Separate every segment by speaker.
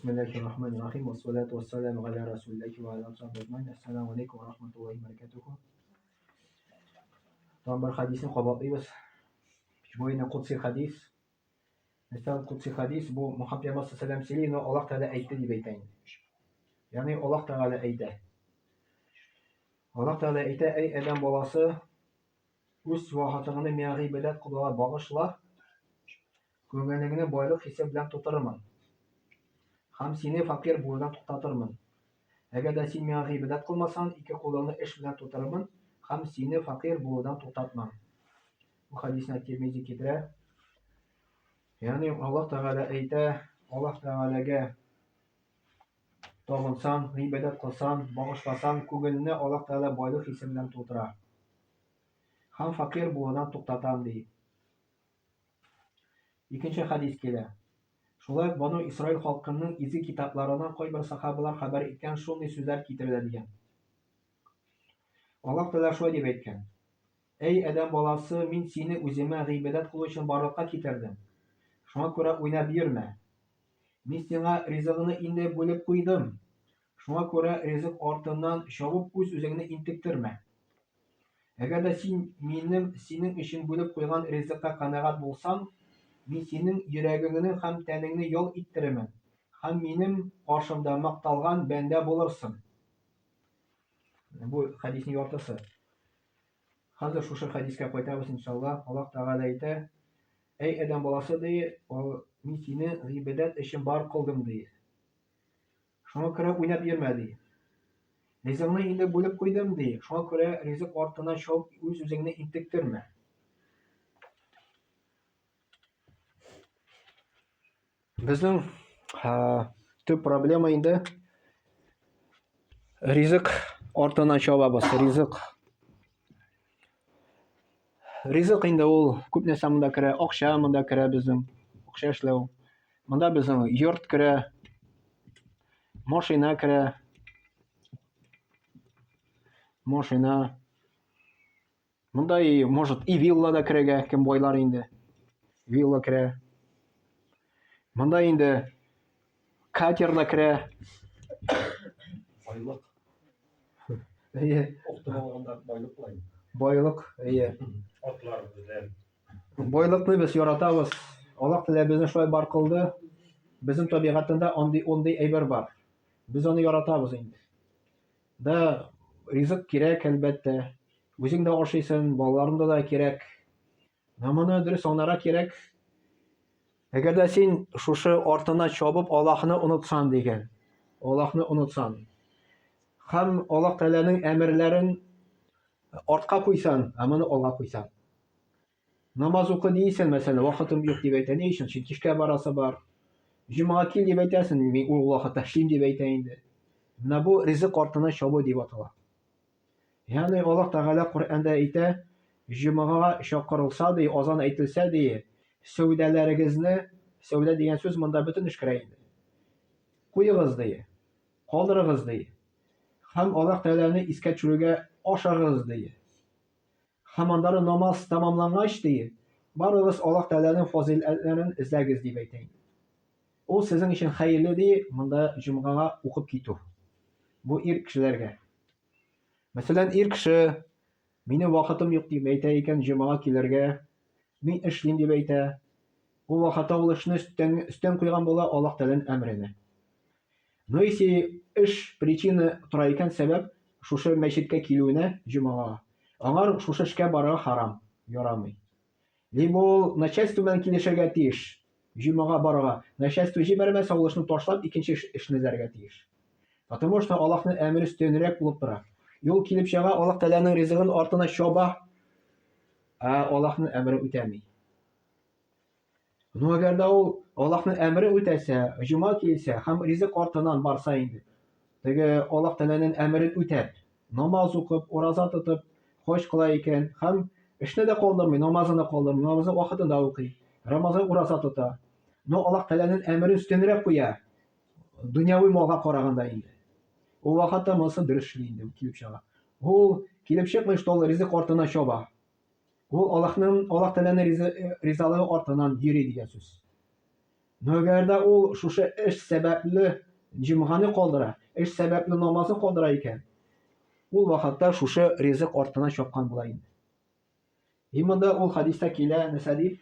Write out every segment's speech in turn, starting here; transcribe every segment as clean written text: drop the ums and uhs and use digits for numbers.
Speaker 1: Bismillahirrahmanirrahim. Wassalatu wassalamu ala rasulillahi wa ala ashabihi ajmain. Assalamu alaikum wa rahmatullahi wa barakatuh. Tamam bir hadisni qabatlaymiz. Bu yine Qudsi hadis. Mesela Qudsi hadis bu Muhammed sallallahu aleyhi ve sellem söyleyeni Allah Teala aytti diye aytayın. Yani Allah Teala aytti. Allah Teala aytti ey adam balası üst vahatını meğer ibadet kılına bağışla. Көңелеңне байлык хисап белән тутырырмын. Һәм сине факир булудан туктатырмын. Әгәр дә син миңа гыйбадәт кылмасаң, ике кулыңны эш белән тутырырмын, һәм сине факир булудан туктатмам. Бу хадисне Тирмизи китерә. Ягъни Аллаһ Тәгалә әйтә, Аллаһ Тәгаләгә табынсаң, гыйбадәт кылсаң, багышласаң, күңелеңне Аллаһ Тәгалә байлык хисап белән тутыра. Һәм факир булудан туктатам ди. İkinci hadis келә. Шулай Бану Исраил халкының изге китапларынан кайбер сахабалар хәбәр иткән шундый сүзләр китерелә дигән. Аллаһ Тәгалә шулай дип әйткән. Эй адам баласы, мин сине үземә гыйбадәт кылу өчен барлыкка китердем. Шуңа күрә уйнап йөрмә. Мин сиңа ризыгыңны инде бүлеп куйдым. Шуңа күрә ризык артыннан чабып үз-үзеңне интектермә. Әгәр дә син минем синең өчен бүлеп куйган ризыкка канәгать булсаң, мин синең йөрәгеңне һәм тәнеңне ял иттерәмен. Һәм минем каршымда макталган бәндә булырсың. Бу хадисның яртысы. Хәзер шушы хадискә кайтабыз иншаллах. Аллаһ Тәгалә әйтә: "Эй адам баласы, ди, мин сине гыйбадәт өчен бар кылдым", ди. Шуңа күрә уйнап йөрмә, ди. Ризыгыңны инде бүлеп куйдым, ди. Шуңа күрә ризык артыннан чабып үз-үзеңне интектермә. Безнең төп проблема инде ризык артыннан чабабыз. Ризык инде ул күп нәрсә монда керә, акча монда керә безнең, акча эшләү. Монда безнең йорт керә, машина керә. Монда может и вилла да керәгә, кем байлар инде. Вилла керә. Монда инде катер да керә.
Speaker 2: Байлык. Октырганда байлык булай.
Speaker 1: Байлык,
Speaker 2: Атлар белән.
Speaker 1: Байлыкны без яратабыз. Аллаһ Тәгалә безне шулай бар кылды. Безнең табигатында андый әйбер бар. Без аны яратабыз инде. Да ризык кирәк әлбәттә. Үзең дә ашыйсың, балаларыңда да кирәк. Моны дөрес аңларга кирәк. Әгәр дә син шушы артына чабып Аллаһны онытсаң дигән. Аллаһны онытсаң. Һәм Аллаһ Тәгаләнең әмерләрен артка куйсаң, моны алга куйсаң. Намаз укы дисәң, мәсәлән, вакытым юк дип әйтә, ни өчен? Чөнки кичкә барасы бар. Җомга кил дип әйтәсең, мин ул вакытта эшлим дип әйтә инде. Менә бу ризык артына чабу дип атала. Ягъни Аллаһ Тәгалә Коръәндә әйтә, җомгага чакырылса ди, азан әйтелсә ди, сәүдәләрегезне, сәүдә дигән сүз монда бөтен эш керә инде. Куйыгыз ди, калдырыгыз ди. Һәм Аллаһ Тәгаләне искә төшерүгә ашагыз ди. Һәм андары намаз тәмамлангач ди, барыгыз Аллаһ Тәгаләнең фазиләтләрен эзләгез дип әйтә. Ул сезнең өчен хәерле ди, монда җомгага укып китү. Бу ир кешеләргә. Мәсәлән, ир кеше минем вакытым юк дип әйтә икән җомгага килергә, мин эшлим дип әйтә. Ул вакытта ул эшне өстән куйган була Аллаһ Тәгаләнең әмрене. Ну если эш причина тора икән сәбәп шушы мәчеткә килүенә җомгага. Аңар шушы эшкә барырга харам, ярамый. Либо ул начальство белән килешергә тиеш. Җомгага барырга. Начальство җибәрмәсә, ул эшне ташлап икенче эшне эзләргә тиеш. Потому что Аллаһның әмере өстенрәк булып тора. Юл килеп чыга, Аллаһ Тәгаләнең ризыгын артына чаба, Аллаһның әмере үтәми. Ну әгәр дә ул Аллаһның әмере үтәсә, җомга килсә һәм ризык артыннан барса инде, теге Аллаһ Тәгаләнең әмерен үтәп, намаз укып, ураза тотып, хаҗ кыла икән һәм эшне дә калдырмый, намазын да калдырмый, намазын вакытында укый, Рамазан ураза тота. Но Аллаһ Тәгаләнең әмерен өстенрәк куя. Дөньяви малга караганда инде. Ул вакытта монысы дөрес эшли инде килеп чыга. Ул килеп чыкмый, что ул ризык артына чаба. Ул Аллаһ Тәгаләнең ризалыгы артыннан йөри дигән сүз. Но әгәр дә ул шушы эш сәбәпле җомганы калдыра, эш сәбәпле намазын калдыра икән, ул вакытта шушы ризык артына чапкан була инде. И монда ул хадистә килә, нәрсә дип?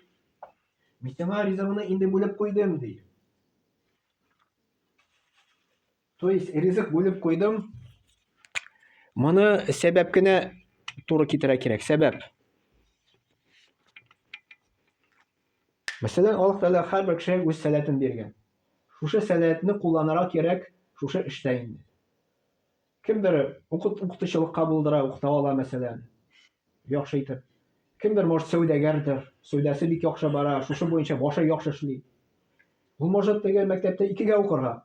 Speaker 1: Мин сиңа ризыгыңны инде бүлеп куйдым, ди. То есть ризык бүлеп куйдым, моны сәбәп кенә туры китерә кирәк, сәбәп. Мәсәлән, Аллаһ Тәгалә һәрбер кешегә үз сәләтен биргән. Шушы сәләтне кулланырга кирәк шушы эштә инде. Кемдер укытучылыкка булдыра, укыта ала мәсәлән. Яхшы итеп. Кемдер может сәүдәгәрдер, сәүдәсе бик яхшы бара, шушы буенча башы яхшы эшли. Ул может теге мәктәптә 2гә укырга.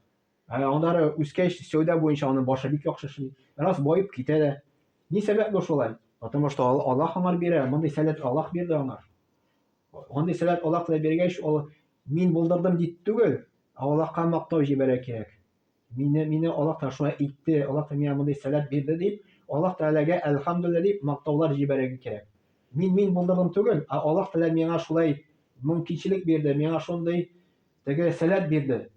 Speaker 1: Аннары үскәч сәүдә буенча аның башы бик яхшы эшли. Раз байып китә дә. Ни сәбәп бу шулай? Потому что Аллаһ аңар бирә, мондый сәләт Аллаһ бирде аңар. Мондый сәләт Аллаһ Тәгалә биргәч, ул мин булдырдым дип түгел, Аллаһка мактау җибәрә кирәк. Мине Аллаһ Тәгалә шулай итте, Аллаһ Тәгалә миңа мондый сәләт бирде дип, Аллаһ Тәгаләгә әлхәмдүлилләh дип мактаулар җибәрергә кирәк. Мин булдырдым түгел, Аллаһ Тәгалә миңа шулай мөмкинчелек бирде, миңа шундый теге сәләт бирде.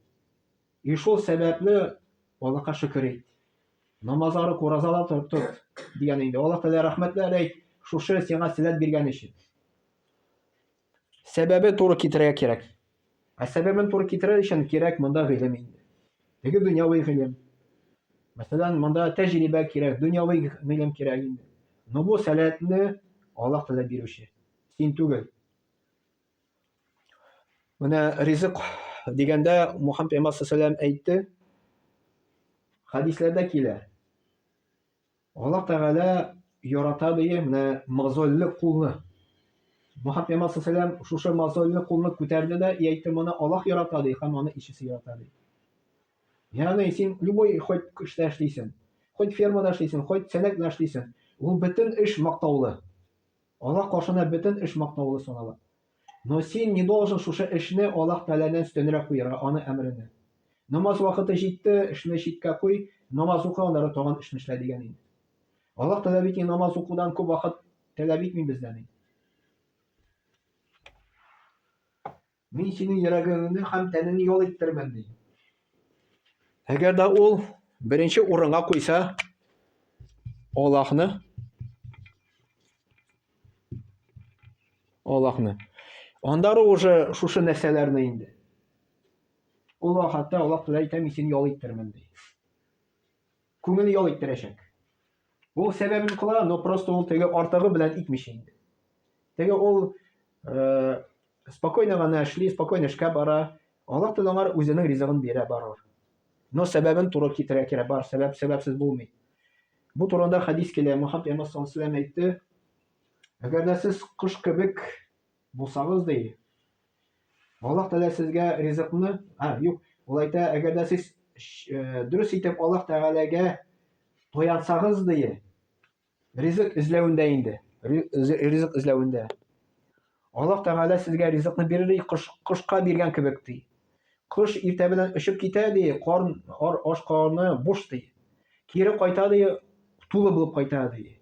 Speaker 1: И шул сәбәпле Аллаһка шөкер ит. Намазлары, уразалар тот дигән инде. Аллаһ Тәгалә рәхмәтләр әйт, шушы сиңа сәләт биргән өчен. Сәбәбе туры китерергә кирәк. Сәбәбен туры китерер өчен кирәк монда гыйлем инде. Теге дөньяви гыйлем. Мәсәлән, монда тәҗрибә кирәк, дөньяви гыйлем кирәк инде. Но бу сәләтне Аллаһ Тәгалә бирүче, син түгел. Менә ризык дигәндә Мухаммад пәйгамбәр саллаллаһу алейһи әйтте, хадисләрдә килә. Аллаһ Тәгалә ярата ди менә мазоллы кулны. Мухаммад пәйгамбәр саллаллаһу алейһи шушы мазоллы кулны күтәрде дә и әйтте, моны Аллаһ ярата ди, һәм аны ишесе ярата ди. Ягъни син любой хоть эштә эшлисең, хоть фермада эшлисең, хоть сәнәк белән эшлисең, ул бөтен эш мактаулы. Аллаһ каршында бөтен эш мактаулы санала. Но син не должен шушы эшне Аллаһ Тәгаләдән өстенрәк куярга, аны әмрене. Намаз вакыты җитте, эшне читкә куй, намаз укы, аннары тагын эшне эшлә дигән инде. Аллаһ Тәгалә бит намаз укудан күп вакыт таләп итми бездән. Мин синең йөрәгеңне һәм тәнеңне ял иттермен ди. Әгәр дә ул беренче урынга куйса Аллаһны, андары уже шушы нәрсәләрне инде. Ул вакытта Аллаһ Тәгалә әйтә, мин сине ял иттермен ди. Күңелне ял иттерәчәк. Ул сәбәбен кыла, но просто ул теге артыгы белән итмичә инде. Теге ул спокойно гына эшли, спокойно эшкә бара. Аллаһ Тәгалә аңар үзенең ризыгын бирә барыр. Но сәбәбен туры китерә кирәк, бар сәбәпсез булмый. Бу турында хадис килә, Мухаммад пәйгамбәр саллаллаһу алейһи әйтте, әгәр дә сез кош кебек булсагыз ди, Аллаһ Тәгалә сезгә ризыкны, юк, ул әйтә, әгәр дә сез дөрес итеп Аллаһ Тәгаләгә таянсагыз ди, ризык эзләвендә инде, ризык эзләвендә. Аллаһ Тәгалә сезгә ризыкны бирер, кошка биргән кебек ди. Кош иртә белән очып китә ди, аш карны буш ди. Кире кайта ди, тулы булып кайта ди.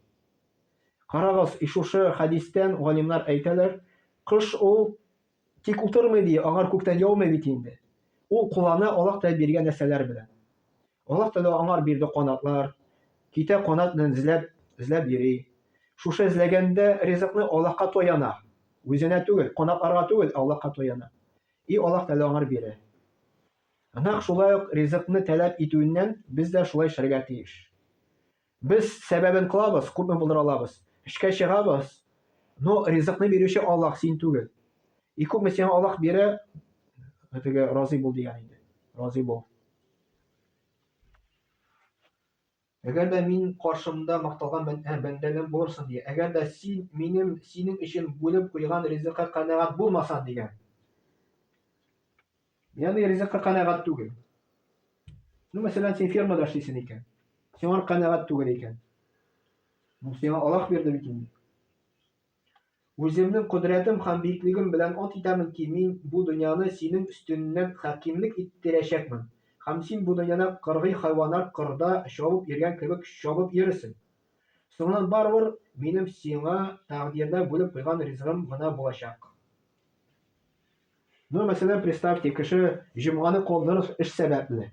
Speaker 1: Карагыз, шушы хадистән галимнар әйтәләр, кош ул тик утырмый ди, аңар күктән яумый бит инде. Ул кулана Аллаһ Тәгалә биргән нәрсәләр белән. Аллаһ Тәгалә аңар бирде канатлар, китә канат белән эзләп йөри. Шушы эзләгәндә ризыкны Аллаһка тояна. Үзенә түгел, канатларга түгел, Аллаһка тояна. И Аллаһ Тәгалә аңар бирә. Нәкъ шулай ук ризыкны таләп итүеннән без дә шулай эшләргә тиеш. Без сәбәбен кылабыз, күпме булдыра алабыз, эшкә чыгабыз, но ризыкны бирүче Аллаһ, син түгел. И күпме сиңа Аллаһ бирә, теге разый бул дигән инде. Разый бул. Әгәр дә мин каршымда макталган бәндәләр булырсың ди, әгәр дә син синең өчен бүлеп куйган ризыкка канәгать булмасаң дигән. Ягъни ризыкка канәгать түгел. Ну, мәсәлән, син фермада эшлисең икән. Сиңа канәгать түгел икән. Ну, сиңа Аллаһ бирде бит инде. Үземнең кодрәтем һәм биеклегем белән ант итәмен ки, мин бу дөньяны синең өстеннән хакимлек иттерәчәкмен. Һәм син бу дөньяда кыргый хайваннар кырда чабып йөргән кебек чабып йөрерсең. Соңыннан барыбер минем сиңа тәкъдирдә бүлеп куйган ризыгым гына булачак. Ну, мәсәлән, представьте, кеше җомганы калдырыр эш сәбәпле.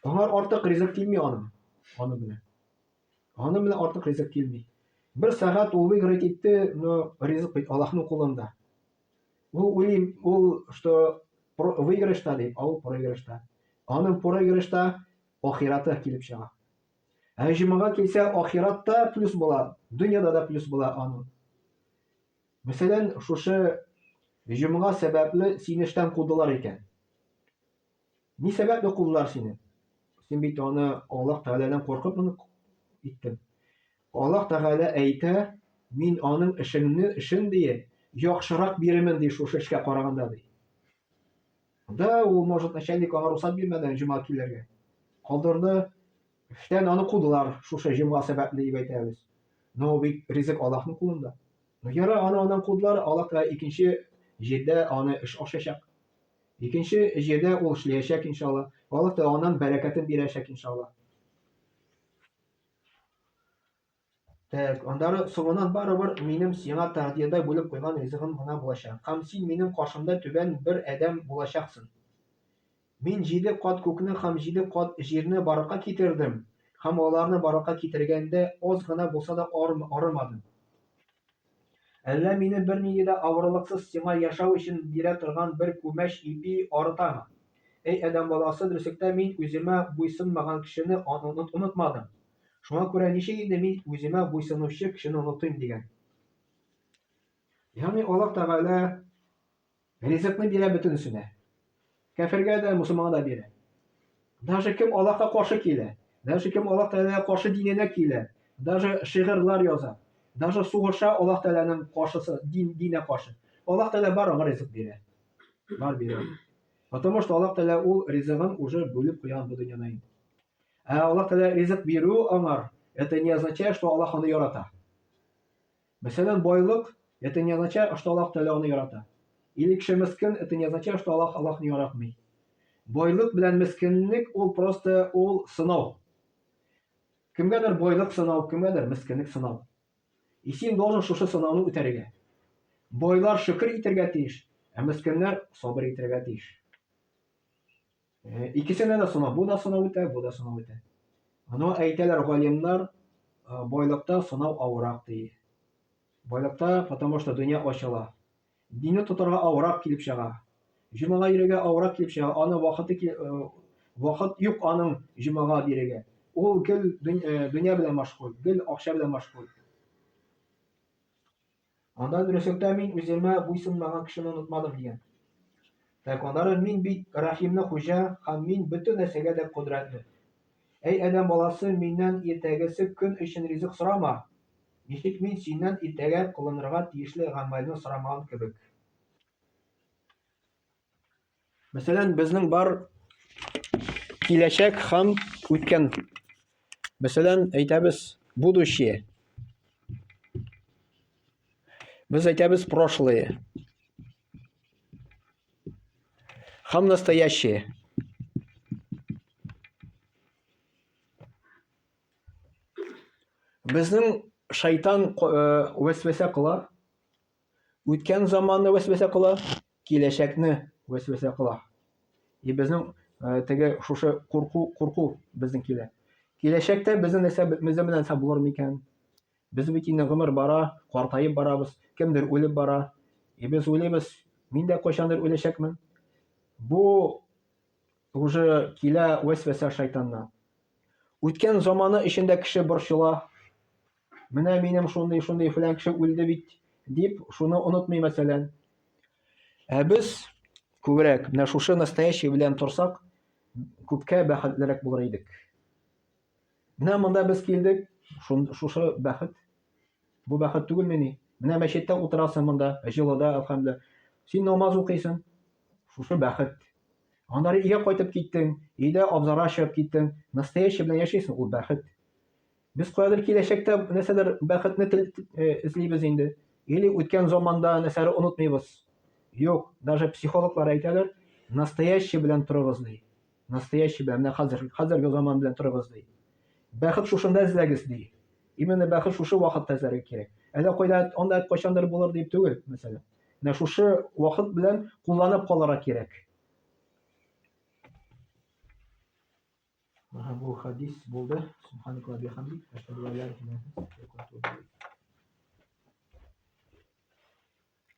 Speaker 1: Аңар артык ризык килми аның. Аны белән. Аны белән артык ризык килми. Бер сәгать ул выиграть итте, но ризык бит Аллаһның кулында. Ул уйлый, ул что выигрышта дип, ул проигрышта. Аның проигрышта ахираты килеп чыга. Ә җомга килсә, ахиратта плюс була, дөньяда да плюс була аның. Мәсәлән, шушы җомга сәбәпле сине эштән кудылар икән. Ни сәбәпле кудылар сине? Син бит аны Аллаһ Тәгаләдән куркып моны иттең. Аллаһ Тәгалә әйтә, мин аның эшен дие, яхшырак бирәмен ди шушы эшкә караганда ди. Да, ул может начальник аңа рөхсәт бирмәгән җомга килергә. Калдырды, эштән аны кудылар шушы җомга сәбәпле дип әйтәбез. Но бит ризык Аллаһның кулында. Но яра аны кудылар, Аллаһ Тәгалә икенче җирдә аны эш ачачак. Икенче җирдә ул эшләячәк иншалла. Аллаһ Тәгалә аннан бәрәкәтен бирәчәк иншалла. Так, андары соңыннан барыбер минем сиңа тәкъдирдә бүлеп куйган ризыгым гына булачак. Һәм син минем каршымда түбән бер адәм булачаксың. Мин 7 кат күкне һәм 7 кат җирне баракка китердем. Һәм аларны баракка китергәндә аз гына булса да арымадым. Әллә мине бернинди дә авырлыксыз сиңа яшәү өчен бирә торган бер күмәч ипи арытамы? Эй адәм баласы, дөреслектә мин үземә буйсынмаган кешене онытмадым. Шуңа күрә ничек инде мин үземә буйсынучы кешене онытыйм дигән. Ягъни Аллаһ Тәгалә ризыкны бирә бөтенесенә. Кафиргә дә, мусламанга да бирә. Даже кем Аллаһка каршы килә, даже кем Аллаһ Тәгаләгә каршы диненә килә, даже шигырьләр яза, даже сугыша Аллаһ Тәгаләнең каршысы, диненә каршы. Аллаһ Тәгалә бар аңа ризык бирә. Бар бирә. Потому что Аллаһ Тәгалә ул ризыгын уже бүлеп куйган бу дөньяда инде. А Аллаһ Тәгалә ризык бирү аңар, это не означает, что Аллаһ аны ярата. Мәсәлән, байлык, это не означает, что Аллаһ Тәгалә аны ярата. Или кеше мискин, это не означает, что Аллаһны яратмый. Байлык белән мискинлек ул просто ул сынау. Кемгәдер байлык сынау, кемгәдер мискинлек сынау. И син должен шушы сынауны үтәргә. Байлар шөкер итәргә тиеш, ә мискиннәр сабыр итәргә тиеш. Икесенә дә сынау, бу да сынау үтә, бу да сынау үтә. Аны әйтәләр галимнар, байлыкта сынау авырак ди. Байлыкта, потому что дөнья ачыла. Дине тотарга авырак килеп чыга. Җомга йөрергә авырак килеп чыга. Аны вакыт юк аның җомга бирергә. Ул гел дөнья белән машгуль, гел акча белән машгуль. Анда дөреслектә мин үземә буйсынмаган кешене онытмадым дигән. Так, аннары мин бит Рәхимне хуҗа һәм мин бөтен нәрсәгә дә кудрәтле. Эй адәм баласы, миннән иртәгәсе көн өчен ризык сорама. Ничек мин синнән иртәгә кылынырга тиешле гамәлне сорамаган кебек. Мәсәлән, безнең бар киләчәк һәм үткән. Мәсәлән, әйтәбез будущее. Без әйтәбез прошлое. Һәм настоящее. Безнең шайтан вәсвәсә кыла. Үткән заманны вәсвәсә кыла, киләчәкне вәсвәсә кыла. И безнең теге шушы курку безнең килә. Киләчәктә безнең нәрсә булыр микән? Без бит инде гомер бара, картаеп барабыз, кемдер үлеп бара. И без уйлыйбыз, мин дә кайчандыр үләчәкмен. Бу уже килә вәсвәсә шайтаннан. Үткән заманы эчендә кеше борчыла. Менә минем шундый флан кеше үлде бит дип, шуны онытмый мәсәлән. Ә без күбрәк менә шушы настоящий белән торсак, күпкә бәхетлерәк булыр идек. Менә монда без килдек, шушы бәхет. Бу бәхет түгелме ни? Менә мәчеттә утырасың монда, җылыда, әлхәмдүлиллаһ. Син намаз укыйсың. Шушы бәхет. Аннары өйгә кайтып киттең, өйдә абзарга чыгып киттең, настоящий белән яшисең, ул бәхет. Без кайдыр киләчәктә нәрсәдер бәхетне эзлибез инде. Или үткән заманда нәрсәне онытмыйбыз. Юк, даже психологлар әйтәләр, настоящий белән торыгыз ди. Настоящий белән, менә хәзерге заман белән торыгыз ди. Бәхет шушында эзләгез ди. Именно бәхет шушы вакытта эзләргә кирәк. Әллә кайда анда кайчандыр булыр дип түгел, мәсәлән. Менә шушы вакыт белән кулланып калырга кирәк. Бу хадис булды. Субханака ва бихамдик, ашһаду ан ла илаха илля анта,